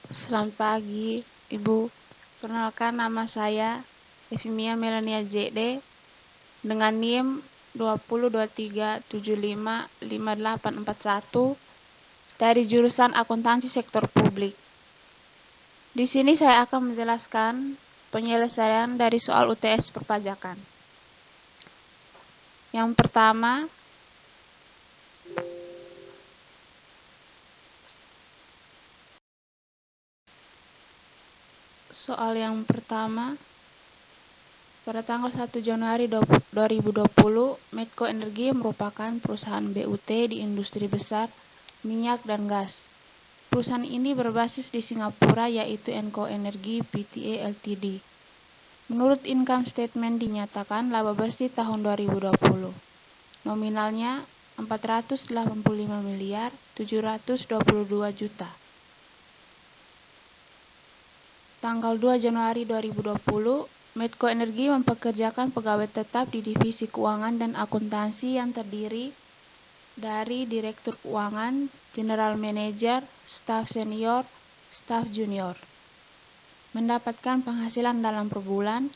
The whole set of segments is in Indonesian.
Selamat pagi, Ibu. Perkenalkan, nama saya Evimia Melania JD dengan NIM 2023755841 dari jurusan Akuntansi Sektor Publik. Di sini saya akan menjelaskan penyelesaian dari soal UTS perpajakan. Yang pertama, pada tanggal 1 Januari 2020, Medco Energi merupakan perusahaan BUT di industri besar minyak dan gas. Perusahaan ini berbasis di Singapura, yaitu Enco Energy Pte Ltd. Menurut income statement dinyatakan laba bersih tahun 2020. Nominalnya 485.722 juta. Tanggal 2 Januari 2020, Medco Energi mempekerjakan pegawai tetap di divisi keuangan dan akuntansi yang terdiri dari Direktur Keuangan, General Manager, staf senior, staf junior. Mendapatkan penghasilan dalam per bulan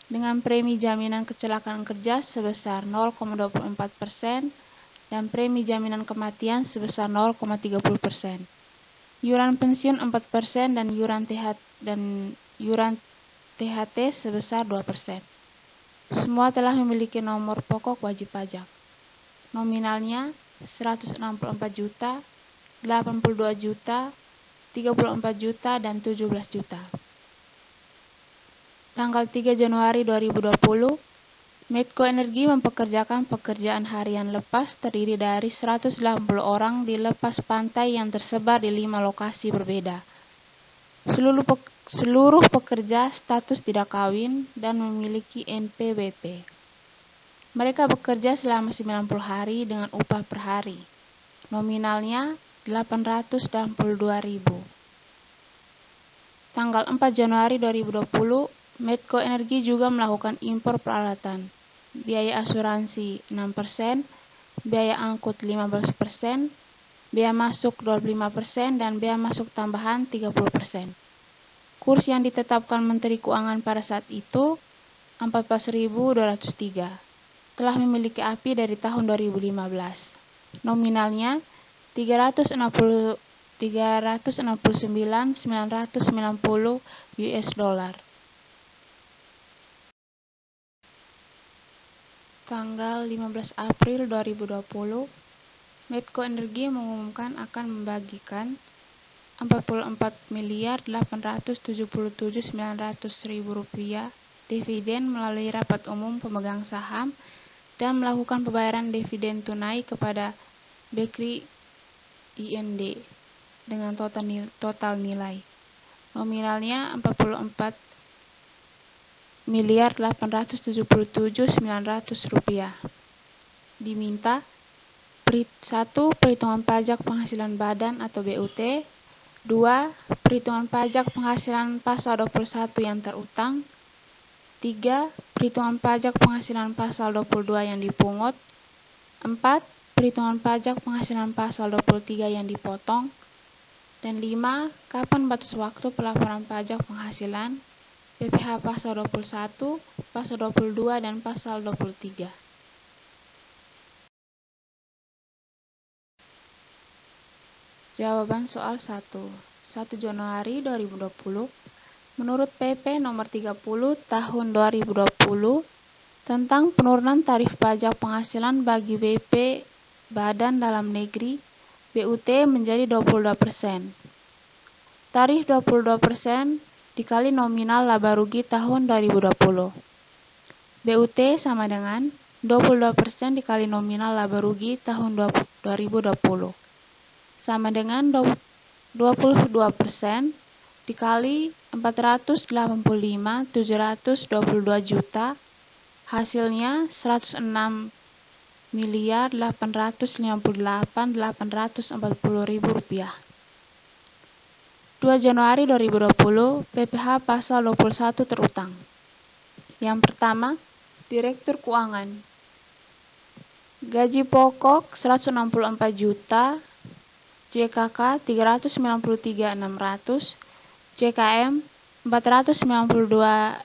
dengan premi jaminan kecelakaan kerja sebesar 0,24% dan premi jaminan kematian sebesar 0,30%. Iuran pensiun 4% dan iuran THT sebesar 2%. Semua telah memiliki nomor pokok wajib pajak. Nominalnya 164 juta, 82 juta, 34 juta, dan 17 juta. Tanggal 3 Januari 2020, Medco Energi mempekerjakan pekerjaan harian lepas terdiri dari 180 orang di lepas pantai yang tersebar di 5 lokasi berbeda. Seluruh pekerja status tidak kawin dan memiliki NPWP. Mereka bekerja selama 90 hari dengan upah per hari. Nominalnya 882.000. Tanggal 4 Januari 2020, Medco Energi juga melakukan impor peralatan. Biaya asuransi 6%, biaya angkut 15%, biaya masuk 25%, dan biaya masuk tambahan 30%. Kurs yang ditetapkan Menteri Keuangan pada saat itu 14.203. Telah memiliki API dari tahun 2015. Nominalnya 369.990 US dollar. Tanggal 15 April 2020, Medco Energi mengumumkan akan membagikan 44.877.900.000 rupiah dividen melalui rapat umum pemegang saham dan melakukan pembayaran dividen tunai kepada Bakery IND dengan total nilai nominalnya 44.877.900 rupiah. Diminta 1. Perhitungan pajak penghasilan badan atau BUT. 2. Perhitungan pajak penghasilan pasal 21 yang terutang. 3. Perhitungan pajak penghasilan pasal 22 yang dipungut. 4. Perhitungan pajak penghasilan pasal 23 yang dipotong. Dan 5. Kapan batas waktu pelaporan pajak penghasilan PPh pasal 21, pasal 22, dan pasal 23. Jawaban soal 1. 1 Januari 2020, menurut PP nomor 30 tahun 2020 tentang penurunan tarif pajak penghasilan bagi BP Badan Dalam Negeri BUT menjadi 22%. Tarif 22% dikali nominal laba rugi tahun 2020. BUT sama dengan 22% dikali nominal laba rugi tahun 2020. Sama dengan 22% dikali 485.722 juta, hasilnya 106.858.840.000 rupiah. 2 Januari 2020, PPh pasal 21 terutang. Yang pertama, Direktur Keuangan. Gaji pokok 164 juta, JKK 393.600, JKM 492.000,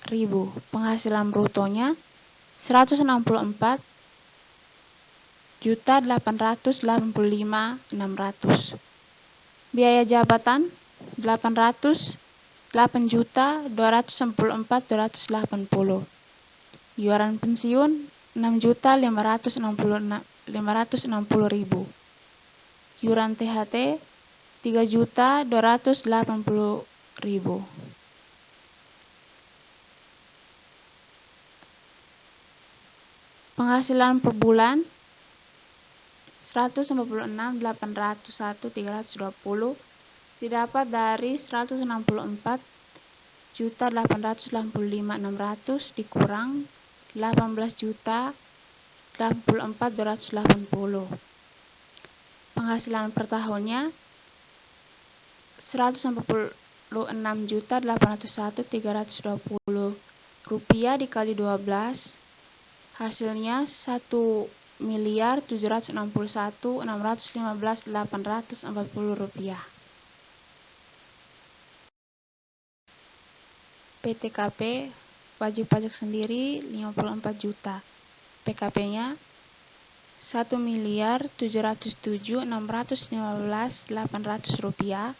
penghasilan brutonya 164.885.600. Biaya jabatan 8.214.280. Iuran pensiun 6.560.000. Iuran THT 3.280.000. Penghasilan per bulan 156.801.320 didapat dari 164.885.600 dikurang 18.084.280. Penghasilan per tahunnya 146.801.320 rupiah dikali 12, hasilnya 1.761.615.840 rupiah. PTKP wajib pajak sendiri 54 juta. PKP-nya 1.707.615.800 rupiah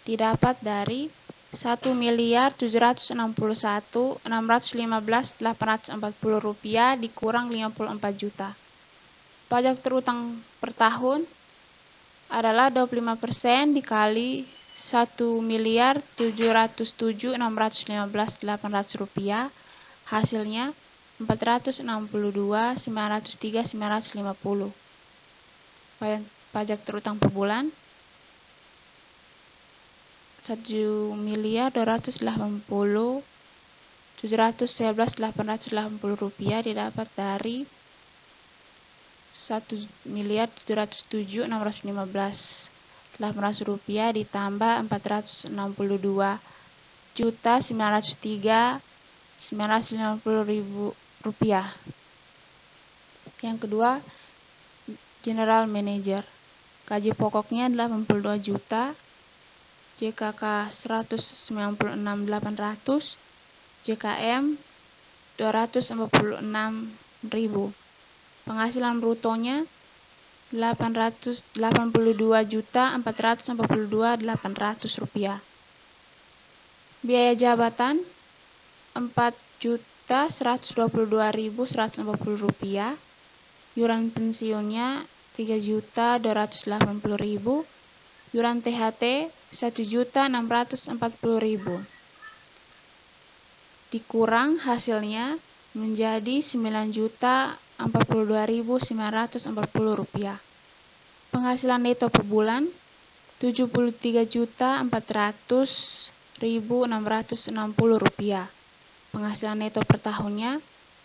didapat dari 1.761.615.840 rupiah dikurang 54 juta. Pajak terutang per tahun adalah 25% dikali 1.707.615.800 rupiah, hasilnya 462.903.950. Pajak terutang per bulan 1.280.711.880 rupiah didapat dari 1.707.615.800 rupiah ditambah 462.903.950 rupiah. Yang kedua, General Manager. Gaji pokoknya 82 juta, JKK 196.800, JKM 246.000. Penghasilan brutonya 82.442.800 rupiah. Biaya jabatan 4.122.150 rupiah. Iuran pensiunnya 3.280.000. Iuran THT 1.640.000. Dikurang hasilnya menjadi 9.042.940 rupiah. Penghasilan neto per bulan 73.400.660 rupiah. Penghasilan neto per tahunnya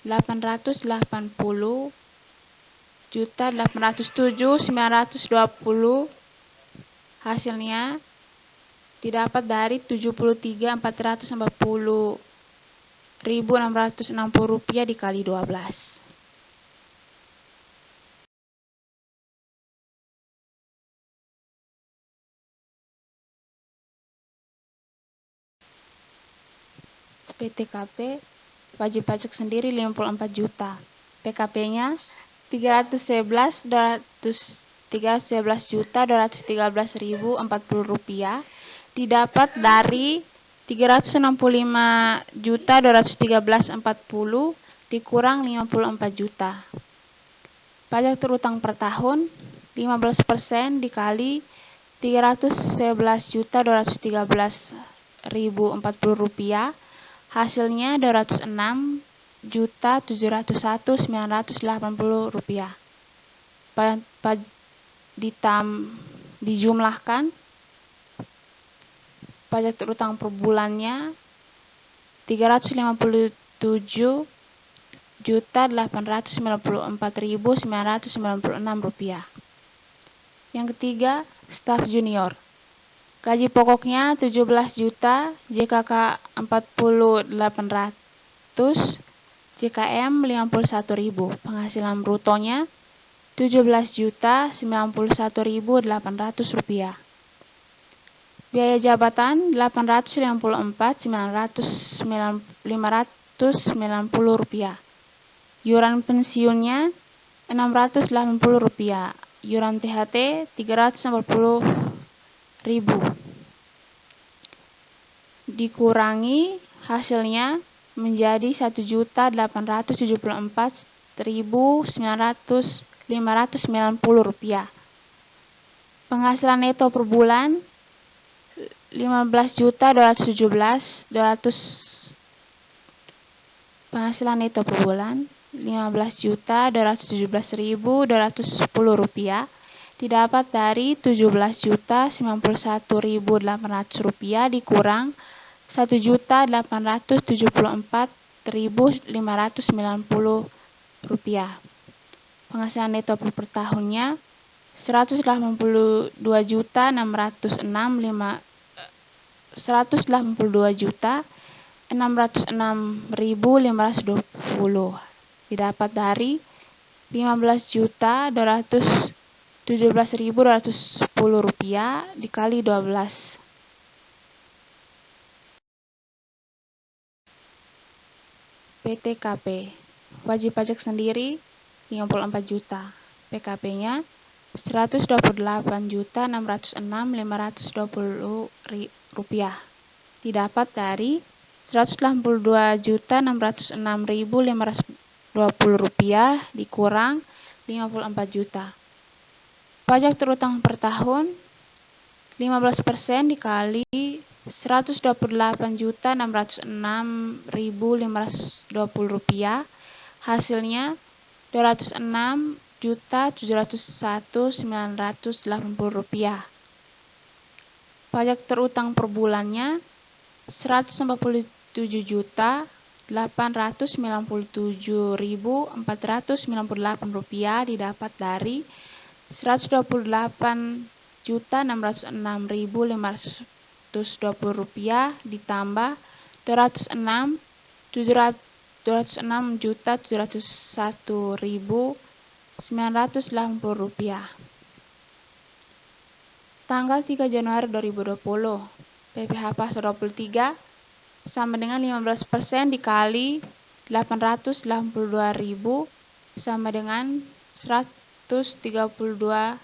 880.807.920. Hasilnya didapat dari 73.440.660 rupiah dikali 12. PTKP wajib pajak sendiri 54 juta. PKP-nya 311.213.040 rupiah didapat dari 365.213.040 dikurang 54 juta. Pajak terutang per tahun 15% dikali 311.213.040 rupiah, hasilnya 206.701.980 rupiah. Dijumlahkan pajak terutang per bulannya 357.894.996 rupiah. Yang ketiga, staf junior. Gaji pokoknya 17 juta, JKK 40.800, JKM 51.000. Penghasilan brutonya 17.091.800 rupiah. Biaya jabatan Rp854.590. Iuran pensiunnya Rp680. Iuran THT Rp340.000. Dikurangi hasilnya menjadi Rp1.874.590. Penghasilan neto per bulan 15.217.200. Penghasilan neto per bulan Rp15.217.210 didapat dari Rp17.091.800 dikurang Rp1.874.590. Penghasilan neto per tahunnya Rp182.606.520 didapat dari Rp15.217.210 dikali 12. PTKP wajib pajak sendiri 54 juta. PKP-nya Rp128.606.520 didapat dari Rp182.606.520 dikurang Rp54 juta. Pajak terutang per tahun 15% dikali Rp128.606.520 hasilnya Rp206.701.980. Pajak terutang per bulannya Rp149.897.498 didapat dari Rp128.606.520 ditambah Rp206.701.980. Tanggal 3 Januari 2020, PPh pasal 23 sama dengan 15% dikali 882.000 sama dengan Rp132.300.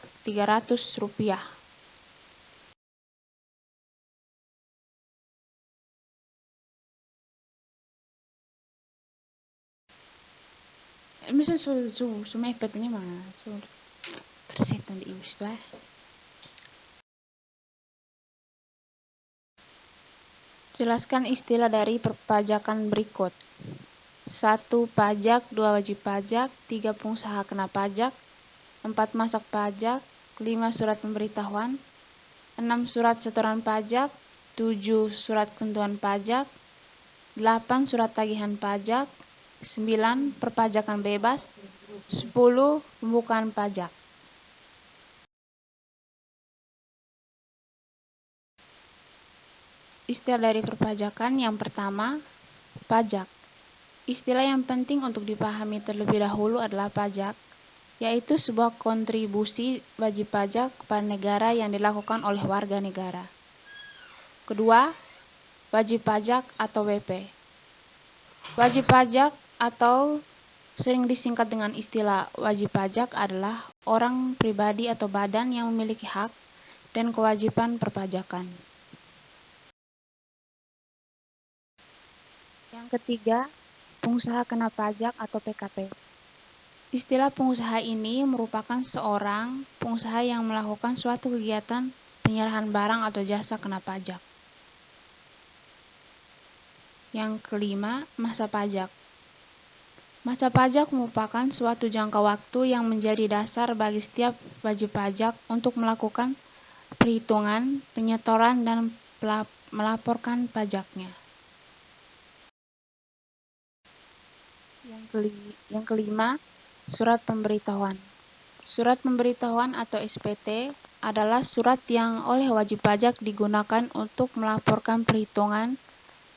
Misalnya semua efeknya mana? Persetan di imus tuh. Jelaskan istilah dari perpajakan berikut. 1. Pajak. 2. Wajib pajak. 3. Pengusaha kena pajak. 4. Masak pajak. 5. Surat pemberitahuan. 6. Surat setoran pajak. 7. Surat ketentuan pajak. 8. Surat tagihan pajak. 9. Perpajakan bebas. 10. Pembukaan pajak. Istilah dari perpajakan yang pertama, pajak. Istilah yang penting untuk dipahami terlebih dahulu adalah pajak, yaitu sebuah kontribusi wajib pajak kepada negara yang dilakukan oleh warga negara. Kedua, wajib pajak atau WP. Wajib pajak atau sering disingkat dengan istilah wajib pajak adalah orang pribadi atau badan yang memiliki hak dan kewajiban perpajakan. Yang ketiga, pengusaha kena pajak atau PKP. Istilah pengusaha ini merupakan seorang pengusaha yang melakukan suatu kegiatan penyerahan barang atau jasa kena pajak. Yang kelima, masa pajak. Masa pajak merupakan suatu jangka waktu yang menjadi dasar bagi setiap wajib pajak untuk melakukan perhitungan, penyetoran, dan melaporkan pajaknya. Yang kelima, surat pemberitahuan. Surat pemberitahuan atau SPT adalah surat yang oleh wajib pajak digunakan untuk melaporkan perhitungan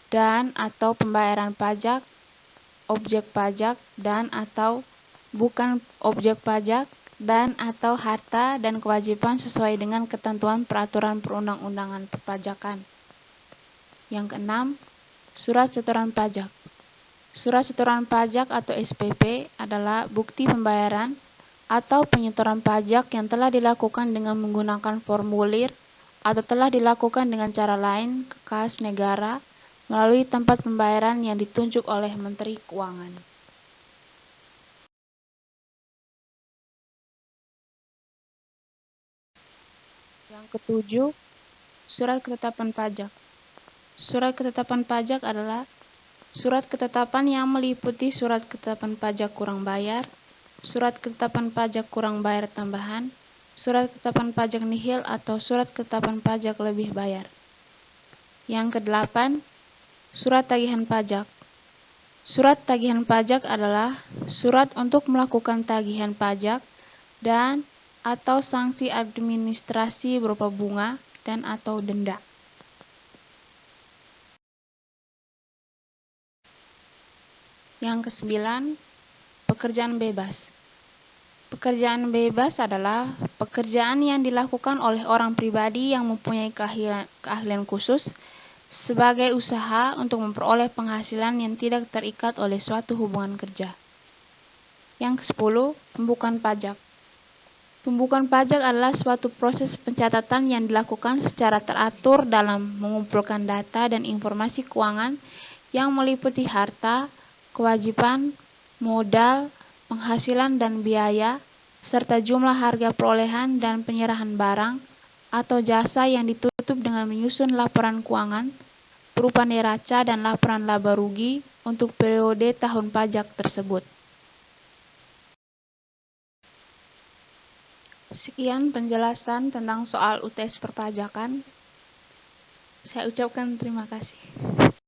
dan atau pembayaran pajak, objek pajak, dan atau bukan objek pajak dan atau harta dan kewajiban sesuai dengan ketentuan peraturan perundang-undangan perpajakan. Yang keenam, surat setoran pajak. Surat setoran pajak atau SPP adalah bukti pembayaran atau penyetoran pajak yang telah dilakukan dengan menggunakan formulir atau telah dilakukan dengan cara lain ke kas negara melalui tempat pembayaran yang ditunjuk oleh Menteri Keuangan. Yang ketujuh, surat ketetapan pajak. Surat ketetapan pajak adalah surat ketetapan yang meliputi surat ketetapan pajak kurang bayar, surat ketetapan pajak kurang bayar tambahan, surat ketetapan pajak nihil atau surat ketetapan pajak lebih bayar. Yang kedelapan, surat tagihan pajak. Surat tagihan pajak adalah surat untuk melakukan tagihan pajak dan atau sanksi administrasi berupa bunga dan atau denda. Yang kesembilan, pekerjaan bebas. Pekerjaan bebas adalah pekerjaan yang dilakukan oleh orang pribadi yang mempunyai keahlian khusus sebagai usaha untuk memperoleh penghasilan yang tidak terikat oleh suatu hubungan kerja. Yang kesepuluh, pembukuan pajak. Pembukuan pajak adalah suatu proses pencatatan yang dilakukan secara teratur dalam mengumpulkan data dan informasi keuangan yang meliputi harta, kewajiban, modal, penghasilan dan biaya, serta jumlah harga perolehan dan penyerahan barang atau jasa yang ditutup dengan menyusun laporan keuangan berupa neraca dan laporan laba rugi untuk periode tahun pajak tersebut. Sekian penjelasan tentang soal UTS perpajakan. Saya ucapkan terima kasih.